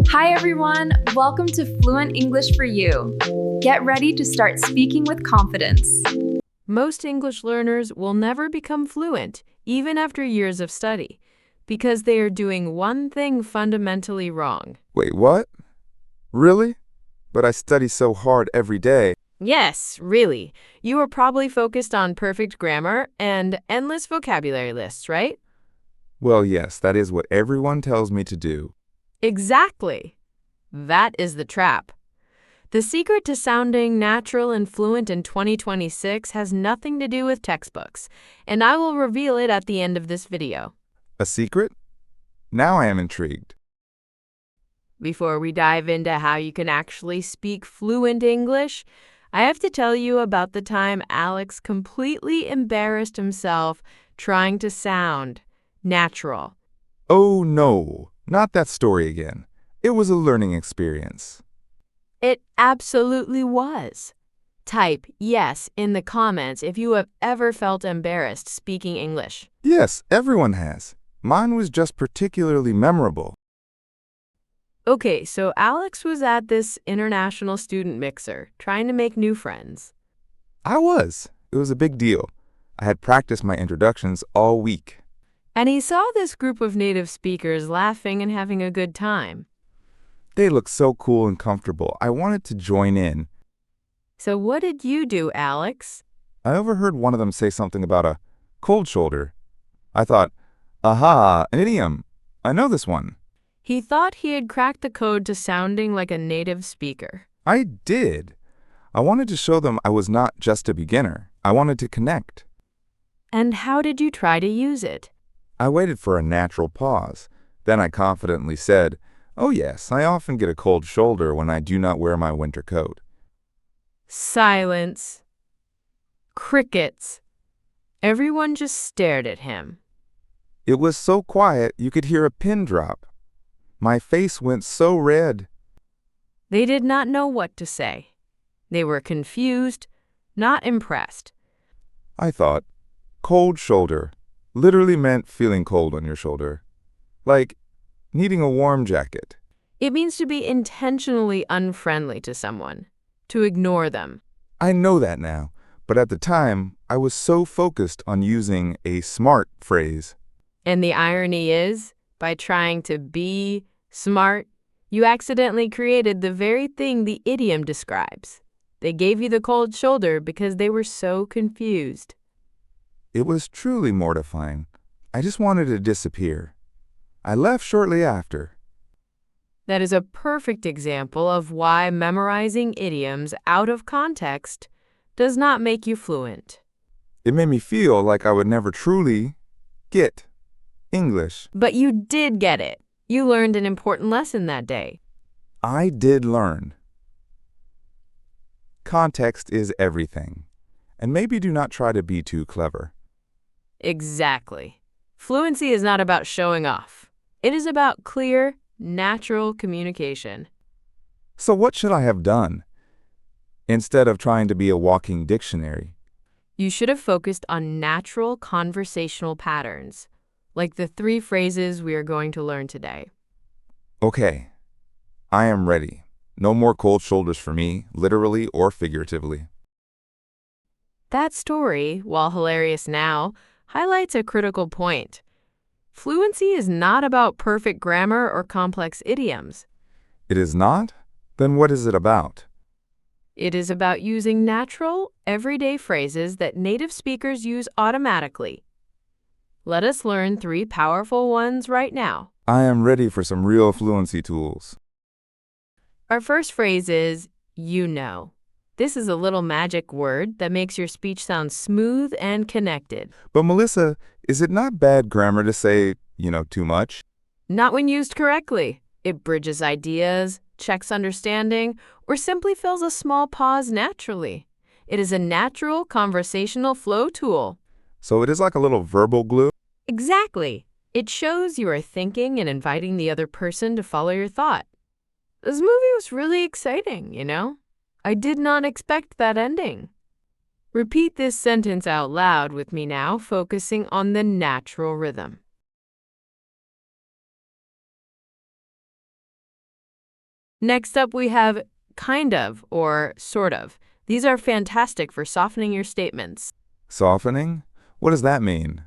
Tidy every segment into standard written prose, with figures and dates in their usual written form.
Hi everyone, welcome to Fluent English for You. Get ready to start speaking with confidence. Most English learners will never become fluent, even after years of study, because they are doing one thing fundamentally wrong. Wait, what? Really? But I study so hard every day. Yes, really. You are probably focused on perfect grammar and endless vocabulary lists, right? Well, yes, that is what everyone tells me to do. Exactly. That is the trap. The secret to sounding natural and fluent in 2026 has nothing to do with textbooks, and I will reveal it at the end of this video. A secret? Now I am intrigued. Before we dive into how you can actually speak fluent English, I have to tell you about the time Alex completely embarrassed himself trying to sound natural. Oh no, not that story again. It was a learning experience. It absolutely was. Type yes in the comments if you have ever felt embarrassed speaking English. Yes, everyone has. Mine was just particularly memorable. Okay, so Alex was at this international student mixer trying to make new friends. I was. It was a big deal. I had practiced my introductions all week. And he saw this group of native speakers laughing and having a good time. They looked so cool and comfortable. I wanted to join in. So what did you do, Alex? I overheard one of them say something about a cold shoulder. I thought, aha, an idiom. I know this one. He thought he had cracked the code to sounding like a native speaker. I did. I wanted to show them I was not just a beginner. I wanted to connect. And how did you try to use it? I waited for a natural pause. Then I confidently said, "Oh yes, I often get a cold shoulder when I do not wear my winter coat." Silence. Crickets. Everyone just stared at him. It was so quiet you could hear a pin drop. My face went so red. They did not know what to say. They were confused, not impressed. I thought, cold shoulder literally meant feeling cold on your shoulder. Like needing a warm jacket. It means to be intentionally unfriendly to someone, to ignore them. I know that now, but at the time, I was so focused on using a smart phrase. And the irony is, by trying to be smart, you accidentally created the very thing the idiom describes. They gave you the cold shoulder because they were so confused. It was truly mortifying. I just wanted to disappear. I left shortly after. That is a perfect example of why memorizing idioms out of context does not make you fluent. It made me feel like I would never truly get English. But you did get it. You learned an important lesson that day. I did learn. Context is everything. And maybe do not try to be too clever. Exactly. Fluency is not about showing off. It is about clear, natural communication. So what should I have done? Instead of trying to be a walking dictionary. You should have focused on natural conversational patterns, like the 3 phrases we are going to learn today. Okay, I am ready. No more cold shoulders for me, literally or figuratively. That story, while hilarious now, highlights a critical point. Fluency is not about perfect grammar or complex idioms. It is not? Then what is it about? It is about using natural, everyday phrases that native speakers use automatically. Let us learn 3 powerful ones right now. I am ready for some real fluency tools. Our first phrase is, you know. This is a little magic word that makes your speech sound smooth and connected. But Melissa, is it not bad grammar to say, too much? Not when used correctly. It bridges ideas, checks understanding, or simply fills a small pause naturally. It is a natural conversational flow tool. So it is like a little verbal glue? Exactly. It shows you are thinking and inviting the other person to follow your thought. This movie was really exciting, I did not expect that ending. Repeat this sentence out loud with me now, focusing on the natural rhythm. Next up, we have kind of or sort of. These are fantastic for softening your statements. Softening? What does that mean?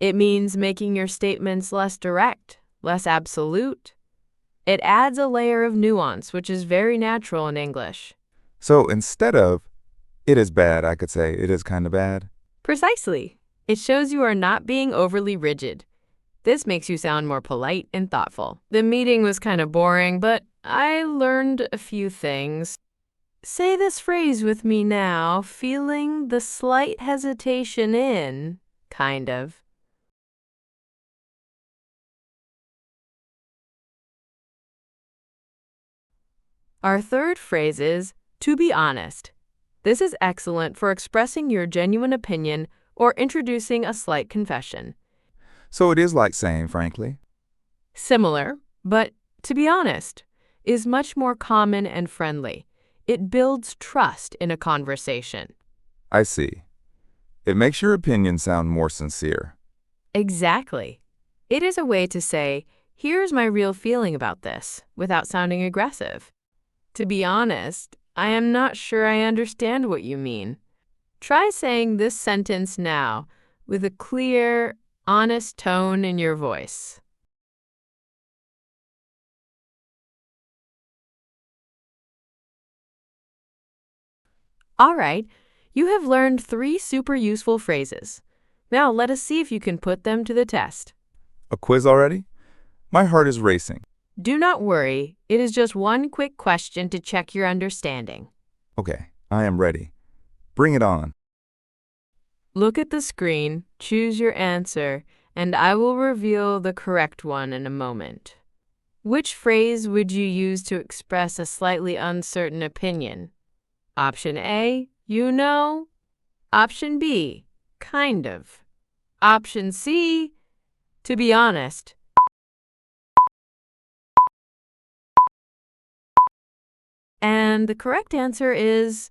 It means making your statements less direct, less absolute. It adds a layer of nuance, which is very natural in English. So instead of, it is bad, I could say, it is kind of bad. Precisely. It shows you are not being overly rigid. This makes you sound more polite and thoughtful. The meeting was kind of boring, but I learned a few things. Say this phrase with me now, feeling the slight hesitation in, kind of. Our third phrase is, to be honest. This is excellent for expressing your genuine opinion or introducing a slight confession. So it is like saying, frankly. Similar, but to be honest, is much more common and friendly. It builds trust in a conversation. I see. It makes your opinion sound more sincere. Exactly. It is a way to say, here's my real feeling about this, without sounding aggressive. To be honest, I am not sure I understand what you mean. Try saying this sentence now with a clear, honest tone in your voice. All right, you have learned 3 super useful phrases. Now let us see if you can put them to the test. A quiz already? My heart is racing. Do not worry, it is just one quick question to check your understanding. Okay, I am ready. Bring it on. Look at the screen, choose your answer, and I will reveal the correct one in a moment. Which phrase would you use to express a slightly uncertain opinion? Option A, you know. Option B, kind of. Option C, to be honest. And the correct answer is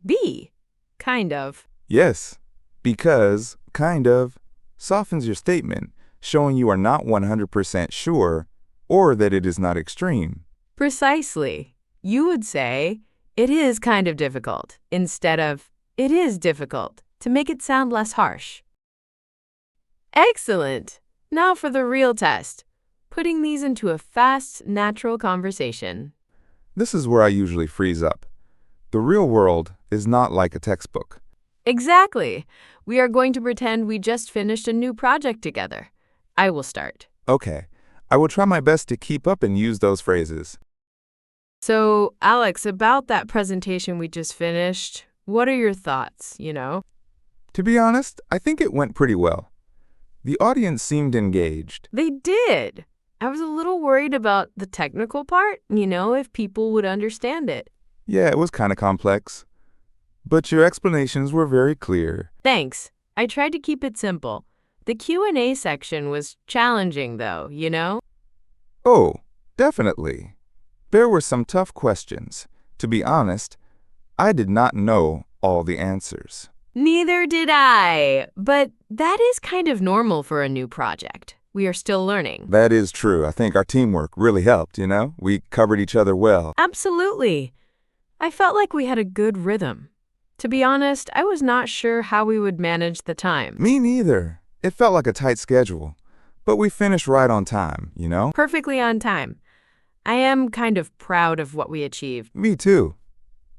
B, kind of. Yes, because kind of softens your statement, showing you are not 100% sure or that it is not extreme. Precisely. You would say, it is kind of difficult, instead of, it is difficult, to make it sound less harsh. Excellent! Now for the real test, putting these into a fast, natural conversation. This is where I usually freeze up. The real world is not like a textbook. Exactly. We are going to pretend we just finished a new project together. I will start. Okay, I will try my best to keep up and use those phrases. So, Alex, about that presentation we just finished, what are your thoughts, To be honest, I think it went pretty well. The audience seemed engaged. They did. I was a little worried about the technical part, if people would understand it. Yeah, it was kind of complex. But your explanations were very clear. Thanks. I tried to keep it simple. The Q&A section was challenging, though, Oh, definitely. There were some tough questions. To be honest, I did not know all the answers. Neither did I. But that is kind of normal for a new project. We are still learning. That is true. I think our teamwork really helped, We covered each other well. Absolutely. I felt like we had a good rhythm. To be honest, I was not sure how we would manage the time. Me neither. It felt like a tight schedule. But we finished right on time, Perfectly on time. I am kind of proud of what we achieved. Me too.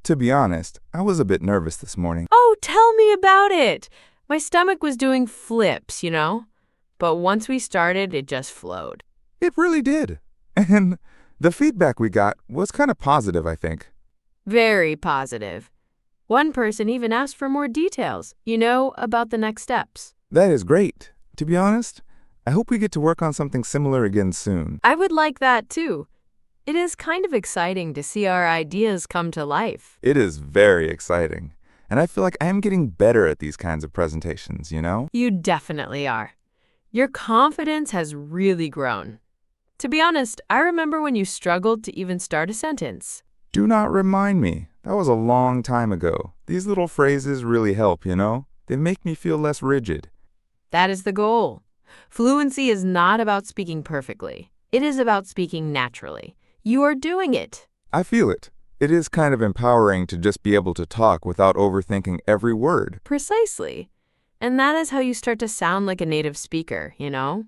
To be honest, I was a bit nervous this morning. Oh, tell me about it. My stomach was doing flips, But once we started, it just flowed. It really did. And the feedback we got was kind of positive, I think. Very positive. One person even asked for more details, about the next steps. That is great. To be honest, I hope we get to work on something similar again soon. I would like that too. It is kind of exciting to see our ideas come to life. It is very exciting. And I feel like I am getting better at these kinds of presentations, You definitely are. Your confidence has really grown. To be honest, I remember when you struggled to even start a sentence. Do not remind me. That was a long time ago. These little phrases really help, They make me feel less rigid. That is the goal. Fluency is not about speaking perfectly. It is about speaking naturally. You are doing it. I feel it. It is kind of empowering to just be able to talk without overthinking every word. Precisely. And that is how you start to sound like a native speaker, you know?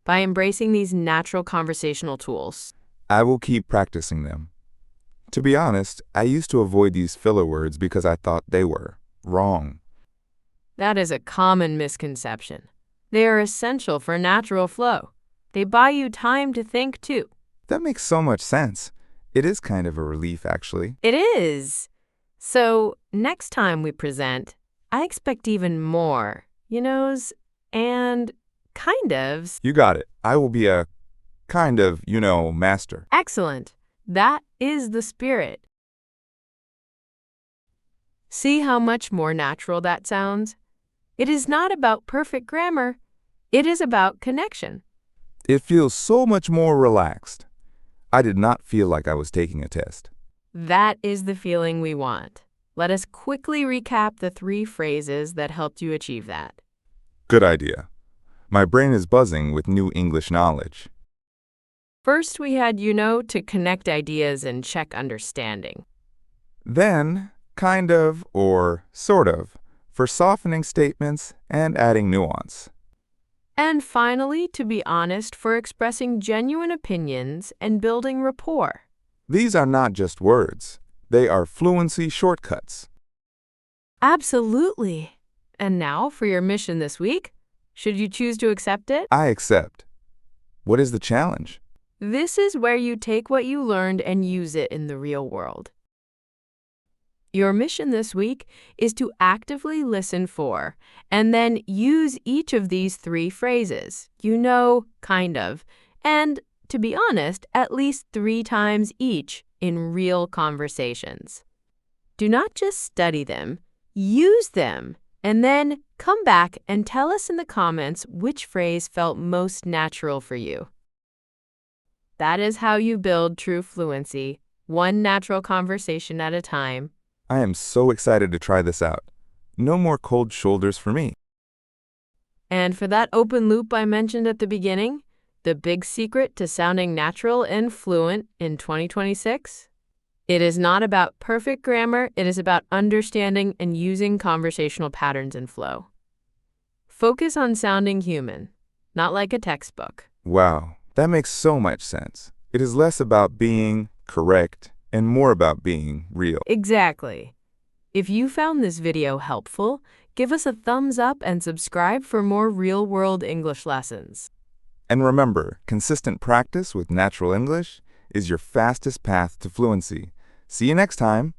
By embracing these natural conversational tools. I will keep practicing them. To be honest, I used to avoid these filler words because I thought they were wrong. That is a common misconception. They are essential for natural flow. They buy you time to think, too. That makes so much sense. It is kind of a relief, actually. It is. So, next time we present, I expect even more, and kind ofs. You got it. I will be a kind of, master. Excellent. That is the spirit. See how much more natural that sounds? It is not about perfect grammar. It is about connection. It feels so much more relaxed. I did not feel like I was taking a test. That is the feeling we want. Let us quickly recap the 3 phrases that helped you achieve that. Good idea. My brain is buzzing with new English knowledge. First, we had to connect ideas and check understanding. Then, kind of or sort of, for softening statements and adding nuance. And finally, to be honest, for expressing genuine opinions and building rapport. These are not just words. They are fluency shortcuts. Absolutely. And now for your mission this week. Should you choose to accept it? I accept. What is the challenge? This is where you take what you learned and use it in the real world. Your mission this week is to actively listen for and then use each of these 3 phrases, kind of, and, to be honest, at least 3 times each in real conversations. Do not just study them, use them, and then come back and tell us in the comments which phrase felt most natural for you. That is how you build true fluency, one natural conversation at a time. I am so excited to try this out. No more cold shoulders for me. And for that open loop I mentioned at the beginning, the big secret to sounding natural and fluent in 2026? It is not about perfect grammar, it is about understanding and using conversational patterns and flow. Focus on sounding human, not like a textbook. Wow, that makes so much sense. It is less about being correct and more about being real. Exactly. If you found this video helpful, give us a thumbs up and subscribe for more real-world English lessons. And remember, consistent practice with natural English is your fastest path to fluency. See you next time.